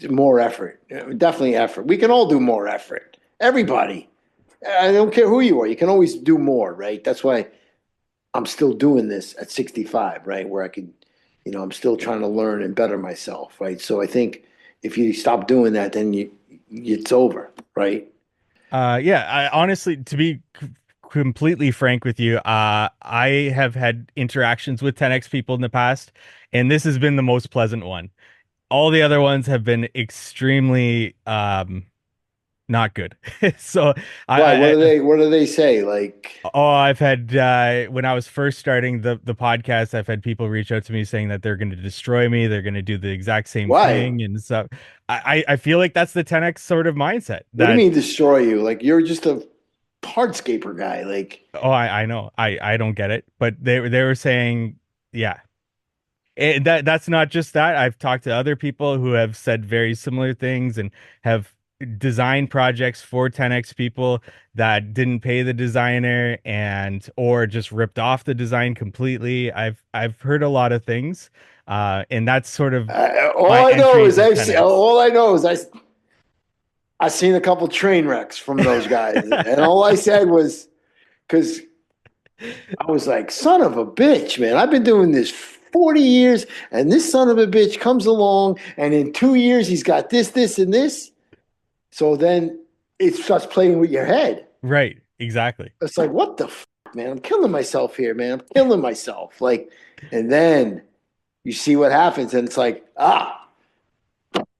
More effort, definitely effort. We can all do more effort. Everybody. I don't care who you are. You can always do more, right? That's why I'm still doing this at 65, right? Where I could, I'm still trying to learn and better myself, right? So I think if you stop doing that, then it's over, right? Yeah, I honestly, to be completely frank with you, I have had interactions with 10X people in the past, and this has been the most pleasant one. All the other ones have been extremely not good. So Why? I, I What do they say? Like, oh, I've had when I was first starting the podcast, I've had people reach out to me saying that they're going to destroy me, they're going to do the exact same why? thing, and so I feel like that's the 10X sort of mindset What do you that mean destroy you? Like you're just a hardscaper guy. Like, oh I know I don't get it, but they were saying yeah. That's not just that. I've talked to other people who have said very similar things and have designed projects for 10X people that didn't pay the designer and or just ripped off the design completely. I've heard a lot of things. And that's sort of my all I know entry is into 10X. all I know is I seen a couple train wrecks from those guys, and all I said was because I was like, son of a bitch, man. I've been doing this 40 years, and this son of a bitch comes along, and in 2 years, he's got this, this, and this. So then it starts playing with your head. Right, exactly. It's like, what the man? I'm killing myself here, man. I'm killing myself. Like, and then you see what happens, and it's like,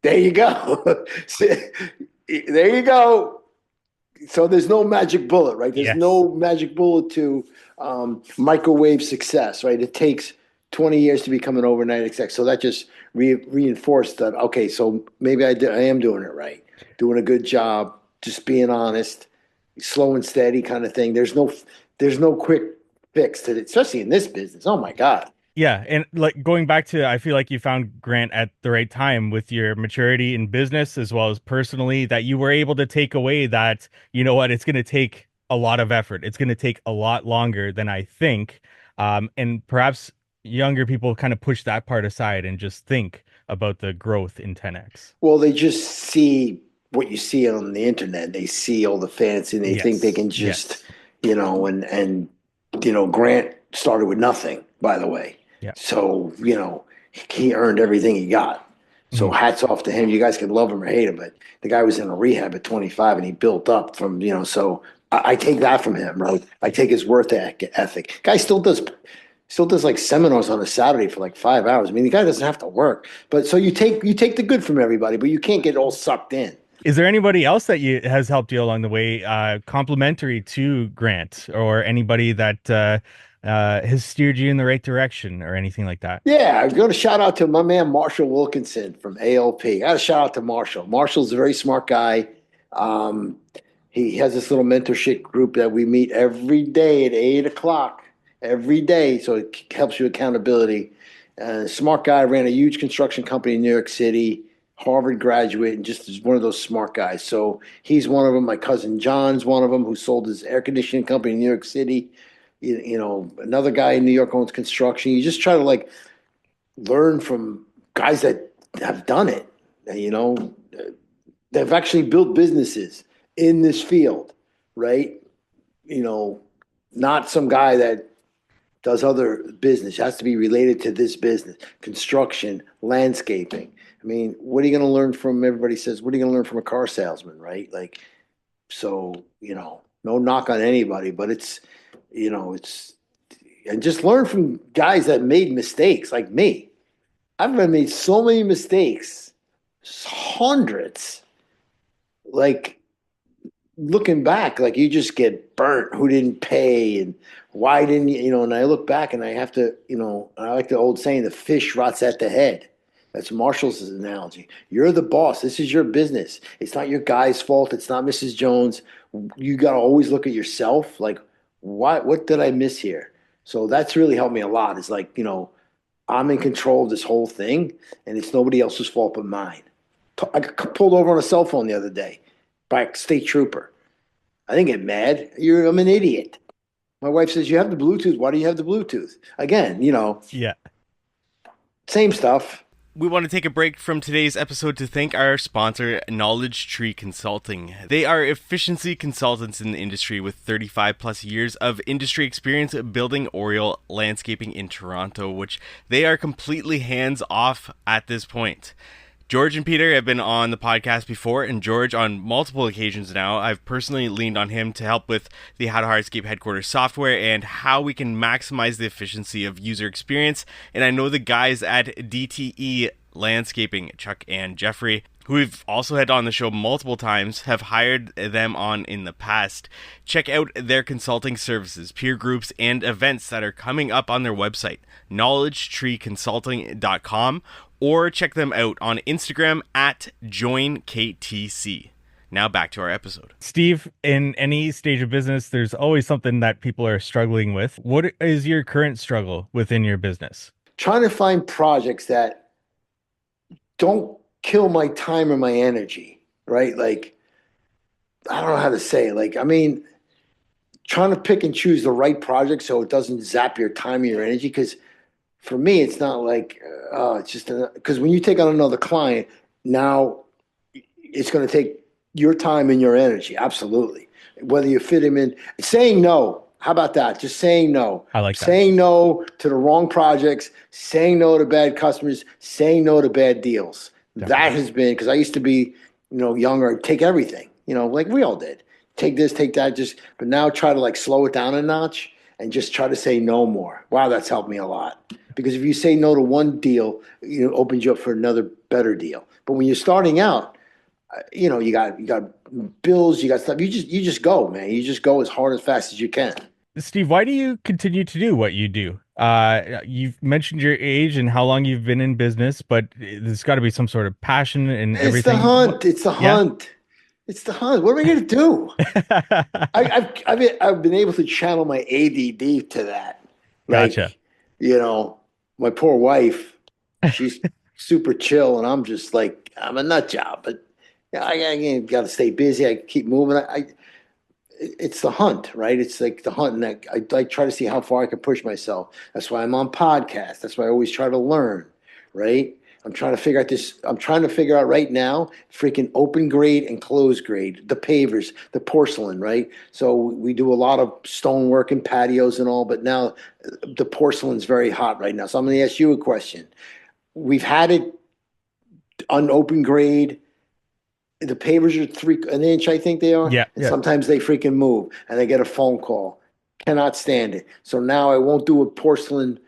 there you go. There you go. So there's no magic bullet, right? There's Yes. no magic bullet to microwave success, right? It takes 20 years to become an overnight exec. So that just reinforced that, okay, so maybe I am doing it right, doing a good job, just being honest, slow and steady kind of thing. There's no quick fix to it, especially in this business. Oh my God. Yeah, and like going back to, I feel like you found Grant at the right time with your maturity in business as well as personally, that you were able to take away that, you know what, it's going to take a lot of effort. It's going to take a lot longer than I think. And perhaps younger people kind of push that part aside and just think about the growth in 10X. Well, they just see what you see on the internet. They see all the fancy and they think they Yes. can just, Yes. Grant started with nothing, by the way. Yeah. So, he earned everything he got. So Mhm. hats off to him. You guys can love him or hate him, but the guy was in a rehab at 25 and he built up from, so I take that from him, right? I take his work ethic. Guy still does like seminars on a Saturday for like 5 hours. I mean, the guy doesn't have to work. But so you take the good from everybody, but you can't get all sucked in. Is there anybody else that you has helped you along the way, complimentary to Grant, or anybody that has steered you in the right direction, or anything like that? Yeah, I'm going to shout out to my man Marshall Wilkinson from ALP. I got to shout out to Marshall. Marshall's a very smart guy. Um, he has this little mentorship group that we meet every day at 8 o'clock every day, so it helps you accountability. Smart guy, ran a huge construction company in New York City, Harvard graduate, and just is one of those smart guys. So he's one of them. My cousin John's one of them who sold his air conditioning company in New York City. Another guy in New York owns construction. You just try to like learn from guys that have done it. You know, they've actually built businesses in this field, right? You know, not some guy that does other business. It has to be related to this business, construction, landscaping. I mean, what are you going to learn from? Everybody says, what are you going to learn from a car salesman, right? Like, so, no knock on anybody, but it's, and just learn from guys that made mistakes like me. I've made so many mistakes, hundreds. Like, looking back, like you just get burnt. Who didn't pay and why didn't you? And I look back and I have to, I like the old saying, the fish rots at the head. That's Marshall's analogy. You're the boss. This is your business. It's not your guy's fault. It's not Mrs. Jones. You got to always look at yourself. Like, what did I miss here? So that's really helped me a lot. It's like, I'm in control of this whole thing, and it's nobody else's fault but mine. I got pulled over on a cell phone the other day by a state trooper. I didn't get mad. I'm an idiot. My wife says, you have the Bluetooth. Why do you have the Bluetooth? Again, Yeah. same stuff. We want to take a break from today's episode to thank our sponsor, Knowledge Tree Consulting. They are efficiency consultants in the industry with 35 plus years of industry experience building Oriole landscaping in Toronto, which they are completely hands off at this point. George and Peter have been on the podcast before, and George, on multiple occasions now, I've personally leaned on him to help with the How to Hardscape headquarters software and how we can maximize the efficiency of user experience. And I know the guys at DTE Landscaping, Chuck and Jeffrey, who we've also had on the show multiple times, have hired them on in the past. Check out their consulting services, peer groups, and events that are coming up on their website, knowledgetreeconsulting.com, or check them out on Instagram at joinktc. Now back to our episode. Steve, in any stage of business, there's always something that people are struggling with. What is your current struggle within your business? Trying to find projects that don't kill my time or my energy, right? Like, I don't know how to say it. Like, I mean, trying to pick and choose the right project so it doesn't zap your time or your energy. Because for me, it's not like, it's just because when you take on another client, now it's going to take your time and your energy. Absolutely. Whether you fit him in, saying no. How about that? Just saying no. I like that. Saying no to the wrong projects, saying no to bad customers, saying no to bad deals. Definitely. That has been, because I used to be, younger, take everything, like we all did. Take this, take that, but now try to like slow it down a notch and just try to say no more. Wow, that's helped me a lot. Because if you say no to one deal, it opens you up for another better deal. But when you're starting out, you got bills, you got stuff. You just go, man. You just go as hard as fast as you can. Steve, why do you continue to do what you do? You've mentioned your age and how long you've been in business, but there's got to be some sort of passion and everything. It's the hunt. It's the hunt. It's the hunt. What am I going to do? I've been able to channel my ADD to that. Like, Gotcha. My poor wife, she's super chill, and I'm just like, I'm a nut job, but I got to stay busy. I keep moving. It's the hunt, right? It's like the hunt, and I try to see how far I can push myself. That's why I'm on podcasts. That's why I always try to learn, right? I'm trying to figure out this. I'm trying to figure out right now, freaking open grade and closed grade, the pavers, the porcelain, right? So we do a lot of stonework and patios and all, but now the porcelain's very hot right now. So I'm going to ask you a question. We've had it on open grade. The pavers are an inch, I think they are. Yeah. And sometimes they freaking move and I get a phone call. Cannot stand it. So now I won't do a porcelain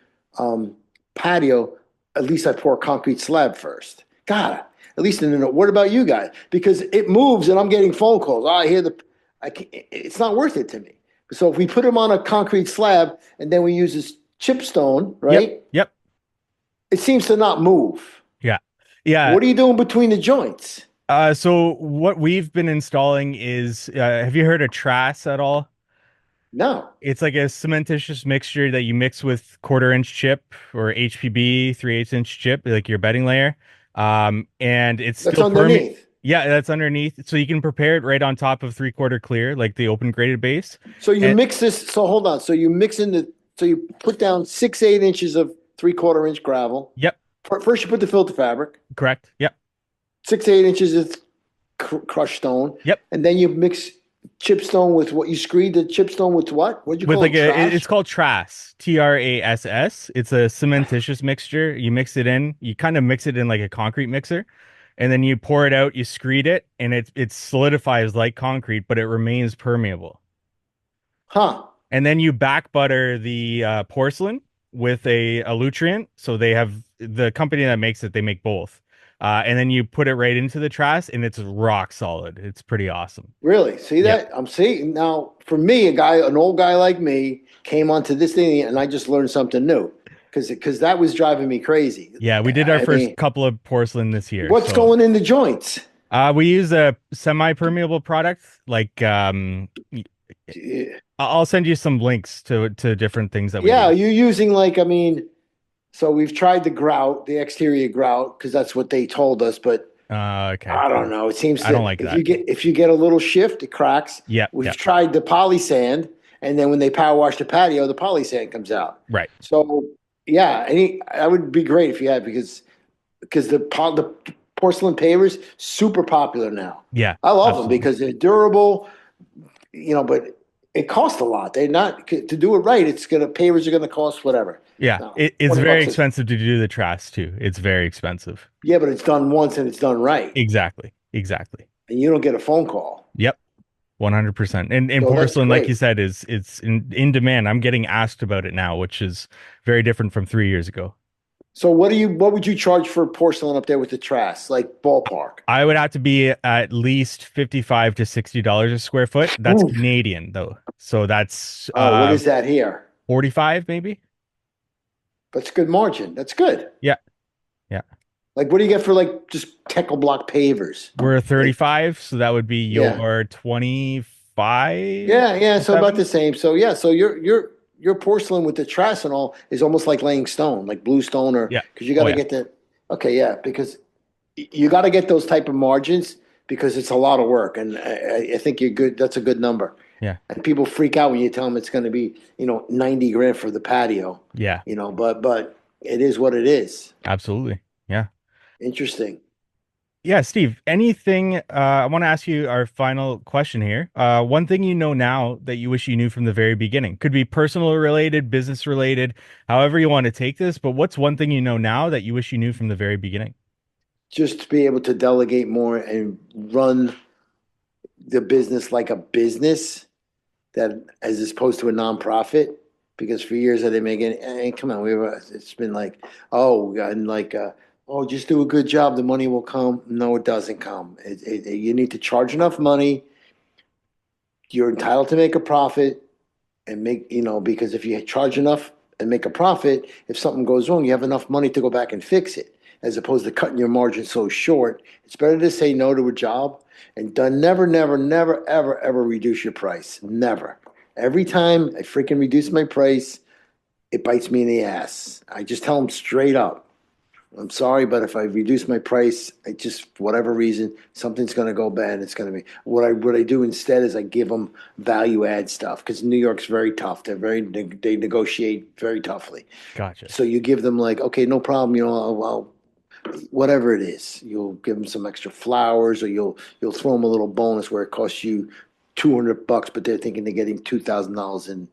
patio. At least I pour a concrete slab first. God, at least what about you guys? Because it moves and I'm getting phone calls. It's not worth it to me. So if we put them on a concrete slab and then we use this chip stone, right? Yep. It seems to not move. Yeah. What are you doing between the joints? So what we've been installing is, have you heard of Trass at all? No. It's like a cementitious mixture that you mix with 1/4-inch chip or HPB 3/8-inch chip, like your bedding layer. And it's That's still underneath. Yeah, that's underneath. So you can prepare it right on top of 3/4 clear, like the open graded base. So you mix this. So hold on. So you mix so you put down 6-8 inches of 3/4-inch gravel. Yep. First you put the filter fabric. Correct. Yep. 6-8 inches of crushed stone. Yep. And then you mix chipstone with what? You screed the chipstone with what? What'd you call it? It's called Trass, TRASS. It's a cementitious mixture. You mix it in. You kind of mix it in like a concrete mixer, and then you pour it out. You screed it, and it solidifies like concrete, but it remains permeable. Huh. And then you back butter the porcelain with a nutrient. So they have the company that makes it. They make both. And then you put it right into the Trass, and it's rock solid. It's pretty awesome. Really? See that? I'm seeing now. For me, an old guy like me, came onto this thing, and I just learned something new because that was driving me crazy. Yeah, we did our first couple of porcelain this year. What's going in the joints? We use a semi-permeable product, like I'll send you some links to different things that we Yeah, do. you're using like, I mean, so we've tried the grout, the exterior grout, because that's what they told us, but Okay. I don't know. It seems I don't to like if that. you get a little shift, it cracks. Yeah, We've yeah. tried the poly sand, and then when they power wash the patio, the poly sand comes out. Right. So yeah, that would be great if you had because the porcelain pavers super popular now. Yeah, I love them absolutely. because they're durable, but it costs a lot. They're not to do it right. Pavers are gonna cost whatever. Yeah, No, it's 20 very bucks. expensive to do the trash too. It's very expensive. Yeah, but it's done once and it's done right, Exactly. Exactly. and you don't get a phone call. Yep. 100%. And So that's porcelain, like you great. said, is it's in demand. I'm getting asked about it now, which is very different from 3 years ago. So what would you charge for porcelain up there with the trash? Like ballpark? I would have to be at least 55 to $60 a square foot. That's Oof. Canadian though. So that's Oh, what is that here? 45 maybe? That's good margin. That's good. Yeah. Yeah. Like what do you get for like just Teckle block pavers? We're Like 35, so that would be yeah. your 25 Yeah, yeah. to So about 7. the same. So yeah, so your porcelain with the trash and all is almost like laying stone, like blue stone, or Yeah. because you got Oh to yeah. get the okay, yeah, because you got to get those type of margins because it's a lot of work, and I think you're good. That's a good number. Yeah. And people freak out when you tell them it's going to be 90 grand for the patio, Yeah. but it is what it is. Absolutely. Yeah. Interesting. Yeah, Steve, anything I want to ask you our final question here. One thing you know now that you wish you knew from the very beginning. Could be personal related, business related, however you want to take this, but what's one thing you know now that you wish you knew from the very beginning? Just to be able to delegate more and run the business like a business that as opposed to a nonprofit. Because for years I didn't make any. Come on, it's been like, oh, and like, oh, just do a good job. The money will come. No, it doesn't come. You need to charge enough money. You're entitled to make a profit and because if you charge enough and make a profit, if something goes wrong, you have enough money to go back and fix it, as opposed to cutting your margin so short. It's better to say no to a job and never, never, never, ever, ever reduce your price. Never. Every time I freaking reduce my price, it bites me in the ass. I just tell them straight up. I'm sorry, but if I reduce my price, for whatever reason, something's going to go bad. It's going to be what I do instead is I give them value add stuff because New York's very tough. They negotiate very toughly. Gotcha. So you give them like, okay, no problem. Whatever it is, you'll give them some extra flowers, or you'll throw them a little bonus where it costs you $200, but they're thinking they're getting $2,000 in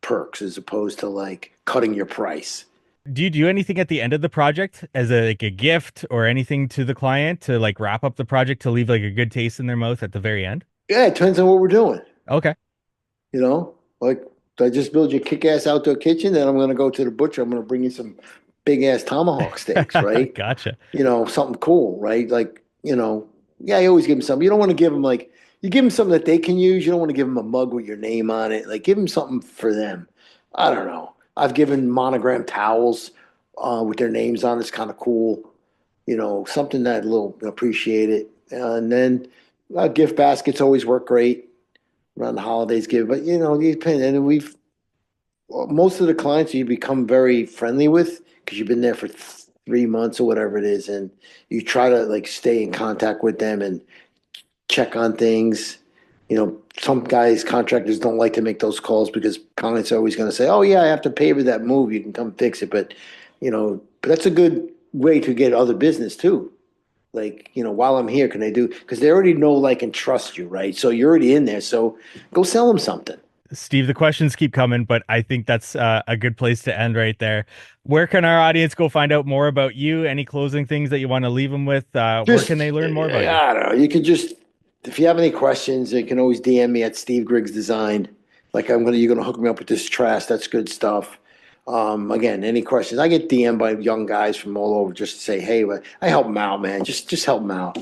perks as opposed to like cutting your price. Do you do anything at the end of the project as like a gift or anything to the client to like wrap up the project to leave like a good taste in their mouth at the very end? Yeah, it depends on what we're doing. Okay. Like I just build you a kick-ass outdoor kitchen, then I'm going to go to the butcher. I'm going to bring you some big-ass tomahawk steaks, right? Gotcha. Something cool, right? Like, yeah, I always give them something. You don't want to give them like, you give them something that they can use. You don't want to give them a mug with your name on it. Like, give them something for them. I don't know. I've given monogram towels with their names on. It's kind of cool. Something that they'll appreciate it. And then gift baskets always work great around the holidays. But these and most of the clients you become very friendly with because you've been there for 3 months or whatever it is, and you try to like stay in contact with them and check on things. Some guys, contractors don't like to make those calls because clients are always going to say, "Oh yeah, I have to pay for that move. You can come fix it." But that's a good way to get other business too. Like, while I'm here, can I do? Because they already know, like, and trust you, right? So you're already in there. So go sell them something. Steve, the questions keep coming, but I think that's a good place to end right there. Where can our audience go find out more about you? Any closing things that you want to leave them with? Where can they learn more about you? I don't know. You can just, if you have any questions, you can always DM me at Steve Griggs Design. Like you're gonna hook me up with this trash. That's good stuff. Again, any questions? I get DM'd by young guys from all over just to say, hey, but I help them out, man. Just help them out.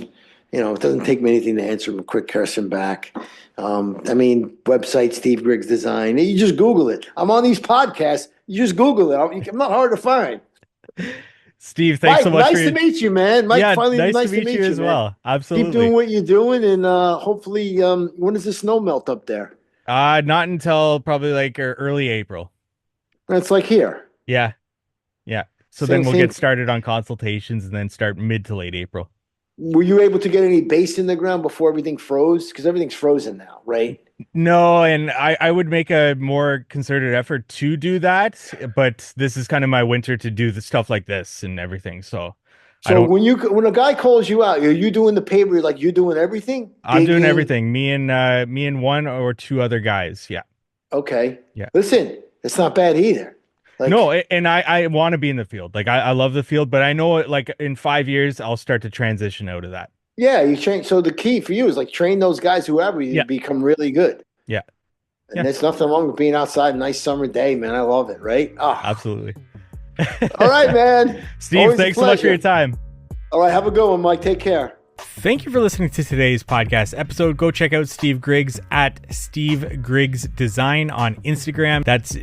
It doesn't take me anything to answer them a quick question back. Website Steve Griggs Design. You just Google it. I'm on these podcasts. You just Google it. I'm not hard to find. Steve, thanks Mike, so much. nice to meet you, man. Mike, Yeah, finally, nice to meet you as man. well. Absolutely. Keep doing what you're doing, and hopefully, when does the snow melt up there? Not until probably like early April. It's like here. Yeah. Yeah. So Same then we'll thing. get started on consultations and then start mid to late April. Were you able to get any base in the ground before everything froze? Because everything's frozen now, right? No, and I would make a more concerted effort to do that, but this is kind of my winter to do the stuff like this and everything. So So when a guy calls you out, are you doing the paper? Like you're doing everything? I'm doing Digging? everything. Me and one or two other guys. Yeah. Okay. Yeah. Listen, it's not bad either. Like, No, and I want to be in the field. Like I love the field, but I know like in 5 years I'll start to transition out of that. yeah, you train. So the key for you is like train those guys, whoever you Yeah. become really good. Yeah. And Yeah. there's nothing wrong with being outside, a nice summer day, man. I love it, right? Ah. Absolutely. All right, man. Steve, Always a thanks so much for your pleasure. time. All right, have a good one, Mike. Take care. Thank you for listening to today's podcast episode. Go check out Steve Griggs at Steve Griggs Design on Instagram. That's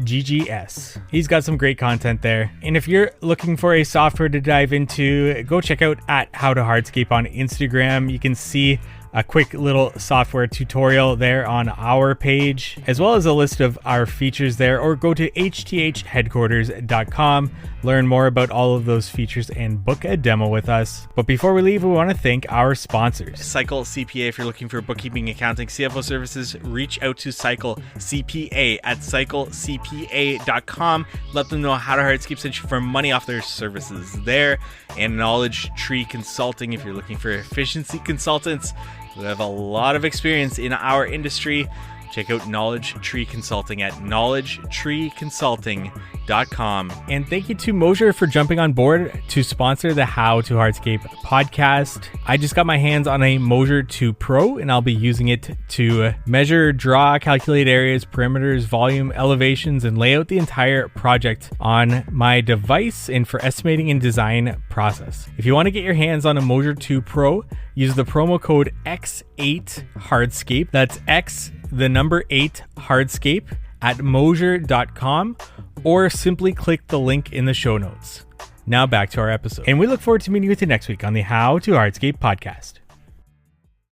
Griggs. He's got some great content there. And if you're looking for a software to dive into, go check out at How to Hardscape on Instagram. You can see a quick little software tutorial there on our page, as well as a list of our features there, or go to hthheadquarters.com, learn more about all of those features and book a demo with us. But before we leave, we want to thank our sponsors. Cycle CPA. If you're looking for bookkeeping, accounting, CFO services, reach out to Cycle CPA at cyclecpa.com. Let them know How to Hardscape sent you for money off their services there. And Knowledge Tree Consulting. If you're looking for efficiency consultants who have a lot of experience in our industry, check out Knowledge Tree Consulting at knowledgetreeconsulting.com. And thank you to Mosier for jumping on board to sponsor the How to Hardscape podcast. I just got my hands on a Mosier 2 Pro, and I'll be using it to measure, draw, calculate areas, perimeters, volume, elevations, and lay out the entire project on my device and for estimating and design process. If you want to get your hands on a Mosier 2 Pro, use the promo code X8Hardscape. That's X, the number 8 Hardscape at Mosier.com, or simply click the link in the show notes. Now back to our episode. And we look forward to meeting with you next week on the How to Hardscape podcast.